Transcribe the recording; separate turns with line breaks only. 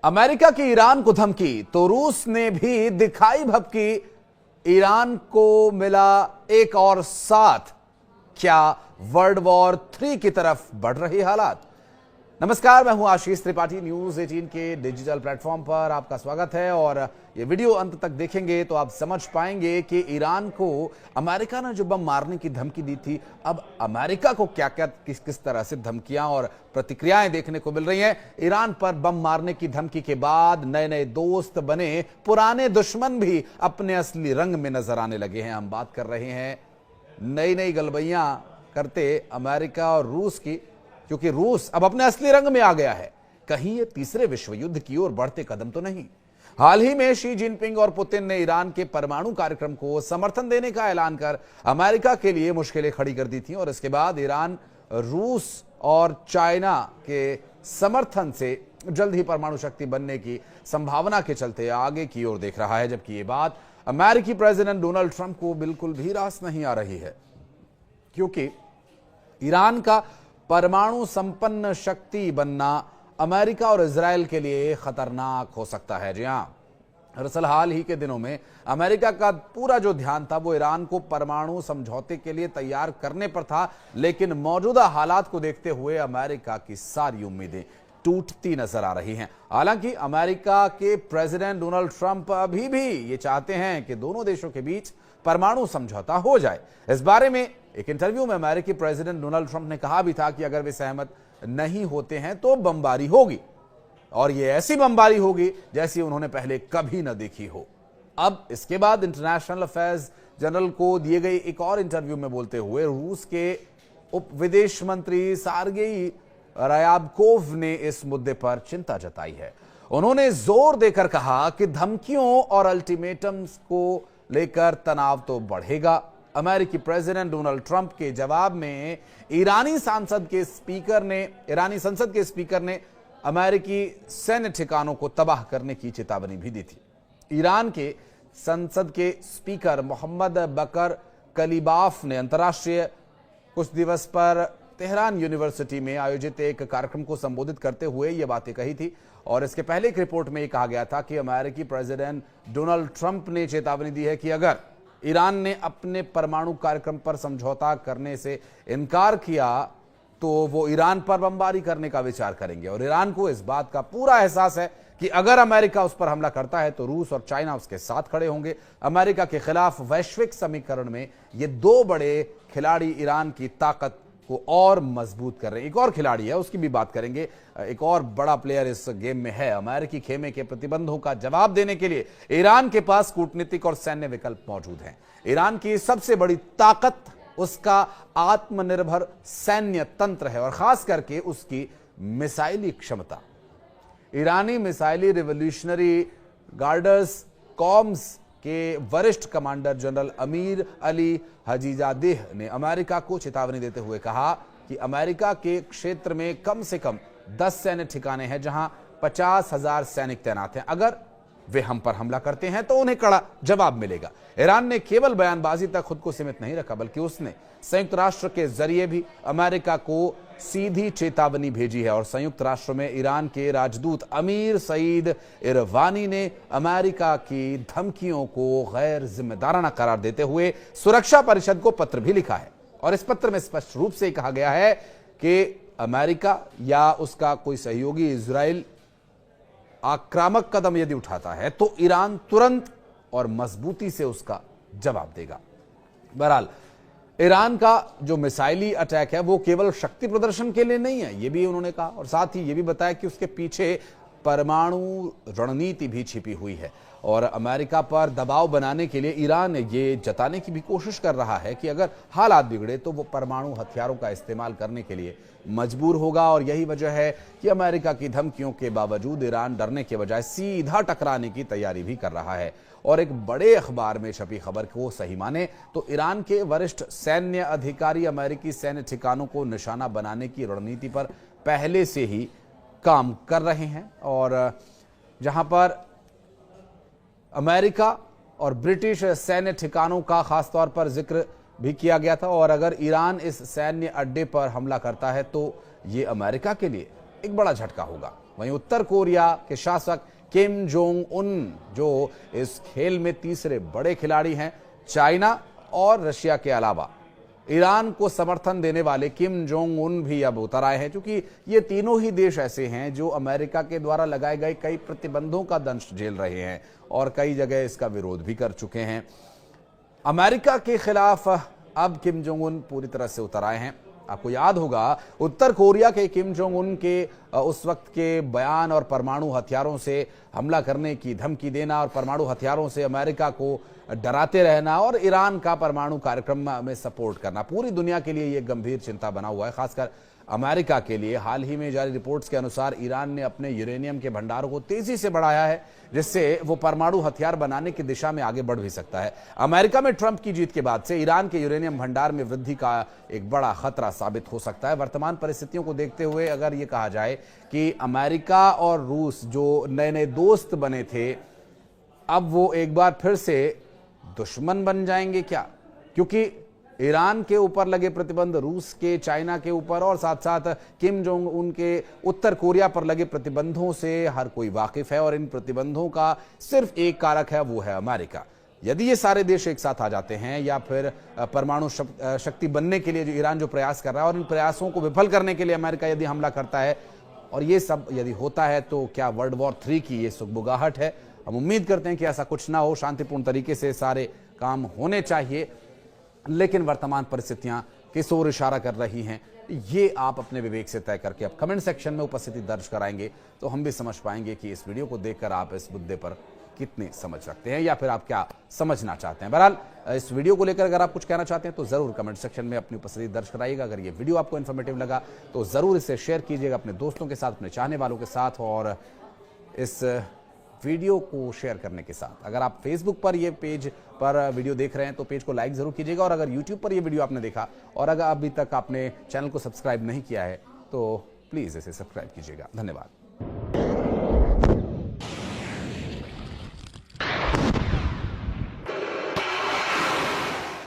America की Iran को धमकी तो रूस ने भी दिखाई भपकी। ईरान को मिला एक और साथ। क्या वर्ल्ड वॉर 3 की तरफ बढ़ रही हालात। नमस्कार, मैं हूं आशीष त्रिपाठी। न्यूज 18 के डिजिटल प्लेटफॉर्म पर आपका स्वागत है और ये वीडियो अंत तक देखेंगे तो आप समझ पाएंगे कि ईरान को अमेरिका ने जो बम मारने की धमकी दी थी, अब अमेरिका को क्या क्या किस तरह से धमकियां और प्रतिक्रियाएं देखने को मिल रही हैं। ईरान पर बम मारने की धमकी के बाद नए नए दोस्त बने, पुराने दुश्मन भी अपने असली रंग में नजर आने लगे हैं। हम बात कर रहे हैं नई नई गलबैयां करते अमेरिका और रूस की, क्योंकि रूस अब अपने असली रंग में आ गया है। कहीं ये तीसरे विश्व युद्ध की ओर बढ़ते कदम तो नहीं। हाल ही में शी जिनपिंग और पुतिन ने ईरान के परमाणु कार्यक्रम को समर्थन देने का ऐलान कर अमेरिका के लिए मुश्किलें खड़ी कर दी थी और इसके बाद ईरान रूस और चाइना के समर्थन से जल्द ही परमाणु शक्ति बनने की संभावना के चलते आगे की ओर देख रहा है। जबकि ये बात अमेरिकी प्रेसिडेंट डोनाल्ड ट्रंप को बिल्कुल भी रास नहीं आ रही है, क्योंकि ईरान का परमाणु संपन्न शक्ति बनना अमेरिका और इजराइल के लिए खतरनाक हो सकता है। जी हां, दरअसल हाल ही के दिनों में अमेरिका का पूरा जो ध्यान था वो ईरान को परमाणु समझौते के लिए तैयार करने पर था, लेकिन मौजूदा हालात को देखते हुए अमेरिका की सारी उम्मीदें टूटती नजर आ रही हैं। हालांकि अमेरिका के प्रेसिडेंट डोनाल्ड ट्रंप अभी भी ये चाहते हैं कि दोनों देशों के बीच परमाणु समझौता हो जाए। इस बारे में एक इंटरव्यू में अमेरिकी प्रेसिडेंट डोनाल्ड ट्रंप ने कहा भी था कि अगर वे सहमत नहीं होते हैं तो बमबारी होगी, और ये ऐसी बमबारी होगी जैसी उन्होंने पहले कभी न देखी हो। अब इसके बाद इंटरनेशनल अफेयर्स जनरल को दिए गए एक और इंटरव्यू में बोलते हुए रूस के उप विदेश मंत्री सार्गेई रायाबकोव ने इस मुद्दे पर चिंता जताई है। उन्होंने जोर देकर कहा कि धमकियों और अल्टीमेटम्स को लेकर तनाव तो बढ़ेगा। अमेरिकी प्रेसिडेंट डोनाल्ड ट्रंप के जवाब में ईरानी संसद के स्पीकर ने अमेरिकी सैन्य ठिकानों को तबाह करने की चेतावनी भी दी थी। ईरान के संसद के स्पीकर मोहम्मद बकर कलीबाफ ने अंतर्राष्ट्रीय कुछ दिवस पर तेहरान यूनिवर्सिटी में आयोजित एक कार्यक्रम को संबोधित करते हुए ये बातें कही थी। और इसके पहले एक रिपोर्ट में यह कहा गया था कि अमेरिकी प्रेसिडेंट डोनाल्ड ट्रंप ने चेतावनी दी है कि अगर ईरान ने अपने परमाणु कार्यक्रम पर समझौता करने से इनकार किया तो वो ईरान पर बमबारी करने का विचार करेंगे। और ईरान को इस बात का पूरा एहसास है कि अगर अमेरिका उस पर हमला करता है तो रूस और चाइना उसके साथ खड़े होंगे। अमेरिका के खिलाफ वैश्विक समीकरण में ये दो बड़े खिलाड़ी ईरान की ताकत को और मजबूत कर रहे हैं। एक और खिलाड़ी है, उसकी भी बात करेंगे। एक और बड़ा प्लेयर इस गेम में है। अमेरिकी खेमे के प्रतिबंधों का जवाब देने के लिए ईरान के पास कूटनीतिक और सैन्य विकल्प मौजूद हैं। ईरान की सबसे बड़ी ताकत उसका आत्मनिर्भर सैन्य तंत्र है और खास करके उसकी मिसाइली क्षमता। ईरानी मिसाइली रिवॉल्यूशनरी गार्ड्स कॉम्स के वरिष्ठ commander general Amir Ali Hajizadeh ने अमेरिका को चेतावनी देते हुए कहा कि अमेरिका के क्षेत्र में कम से कम 10 सैन्य ठिकाने हैं जहां 50,000 सैनिक तैनात हैं। अगर वे हम पर हमला करते हैं तो उन्हें कड़ा जवाब मिलेगा। ईरान ने केवल बयानबाजी तक खुद को सीमित नहीं रखा, बल्कि उसने संयुक्त राष्ट्र के जरिए भी अमेरिका को सीधी चेतावनी भेजी है। और संयुक्त राष्ट्र में ईरान के राजदूत अमीर सईद इरवानी ने अमेरिका की धमकियों को गैर जिम्मेदाराना करार देते हुए सुरक्षा परिषद को पत्र भी लिखा है। और इस पत्र में स्पष्ट रूप से कहा गया है कि अमेरिका या उसका कोई सहयोगी इजराइल आक्रामक कदम यदि उठाता है तो ईरान तुरंत और मजबूती से उसका जवाब देगा। बहरहाल ईरान का जो मिसाइली अटैक है वो केवल शक्ति प्रदर्शन के लिए नहीं है, ये भी उन्होंने कहा। और साथ ही ये भी बताया कि उसके पीछे परमाणु रणनीति भी छिपी हुई है और अमेरिका पर दबाव बनाने के लिए ईरान ये जताने की भी कोशिश कर रहा है कि अगर हालात बिगड़े तो वो परमाणु हथियारों का इस्तेमाल करने के लिए मजबूर होगा। और यही वजह है कि अमेरिका की धमकियों के बावजूद ईरान डरने के बजाय सीधा टकराने की तैयारी भी कर रहा है। और एक बड़े अखबार में छपी खबर को सही माने तो ईरान के वरिष्ठ सैन्य अधिकारी अमेरिकी सैन्य ठिकानों को निशाना बनाने की रणनीति पर पहले से ही काम कर रहे हैं। और जहां पर अमेरिका और ब्रिटिश सैन्य ठिकानों का खासतौर पर जिक्र भी किया गया था। और अगर ईरान इस सैन्य अड्डे पर हमला करता है तो ये अमेरिका के लिए एक बड़ा झटका होगा। वहीं उत्तर कोरिया के शासक किम जोंग उन, जो इस खेल में तीसरे बड़े खिलाड़ी हैं, चाइना और रशिया के अलावा ईरान को समर्थन देने वाले किम जोंग उन भी अब उतर आए हैं, क्योंकि ये तीनों ही देश ऐसे हैं जो अमेरिका के द्वारा लगाए गए कई प्रतिबंधों का दंश झेल रहे हैं और कई जगह इसका विरोध भी कर चुके हैं। अमेरिका के खिलाफ अब किम जोंग उन पूरी तरह से उतर आए हैं। आपको याद होगा उत्तर कोरिया के किम जोंग उन के उस वक्त के बयान और परमाणु हथियारों से हमला करने की धमकी देना और परमाणु हथियारों से अमेरिका को डराते रहना और ईरान का परमाणु कार्यक्रम में सपोर्ट करना पूरी दुनिया के लिए यह गंभीर चिंता बना हुआ है, खासकर अमेरिका के लिए। हाल ही में जारी रिपोर्ट्स के अनुसार ईरान ने अपने यूरेनियम के भंडारों को तेजी से बढ़ाया है, जिससे वो परमाणु हथियार बनाने की दिशा में आगे बढ़ भी सकता है। अमेरिका में ट्रंप की जीत के बाद से ईरान के यूरेनियम भंडार में वृद्धि का एक बड़ा खतरा साबित हो सकता है। वर्तमान परिस्थितियों को देखते हुए अगर ये कहा जाए कि अमेरिका और रूस जो नए नए दोस्त बने थे, अब वो एक बार फिर से दुश्मन बन जाएंगे क्या? क्योंकि ईरान के ऊपर लगे प्रतिबंध, रूस के, चाइना के ऊपर और साथ साथ किम जोंग उन के उत्तर कोरिया पर लगे प्रतिबंधों से हर कोई वाकिफ है और इन प्रतिबंधों का सिर्फ एक कारक है, वो है अमेरिका। यदि ये सारे देश एक साथ आ जाते हैं या फिर परमाणु शक्ति बनने के लिए जो ईरान जो प्रयास कर रहा है और इन प्रयासों को विफल करने के लिए अमेरिका यदि हमला करता है और ये सब यदि होता है, तो क्या वर्ल्ड वॉर 3 की ये सुगबुगाहट है? हम उम्मीद करते हैं कि ऐसा कुछ ना हो, शांतिपूर्ण तरीके से सारे काम होने चाहिए, लेकिन वर्तमान परिस्थितियां किस ओर इशारा कर रही हैं ये आप अपने विवेक से तय करके अब कमेंट सेक्शन में उपस्थिति दर्ज कराएंगे तो हम भी समझ पाएंगे कि इस वीडियो को देखकर आप इस मुद्दे पर कितनी समझ रखते हैं या फिर आप क्या समझना चाहते हैं। बहरहाल इस वीडियो को लेकर अगर आप कुछ कहना चाहते हैं तो जरूर कमेंट सेक्शन में अपनी उपस्थिति दर्ज कराइएगा। अगर ये वीडियो आपको इन्फॉर्मेटिव लगा तो जरूर इसे शेयर कीजिएगा अपने दोस्तों के साथ, अपने चाहने वालों के साथ। और इस वीडियो को शेयर करने के साथ अगर आप फेसबुक पर ये पेज पर वीडियो देख रहे हैं तो पेज को लाइक जरूर कीजिएगा। और अगर यूट्यूब पर ये वीडियो आपने देखा और अगर अभी तक आपने चैनल को सब्सक्राइब नहीं किया है तो प्लीज़ इसे सब्सक्राइब कीजिएगा। धन्यवाद।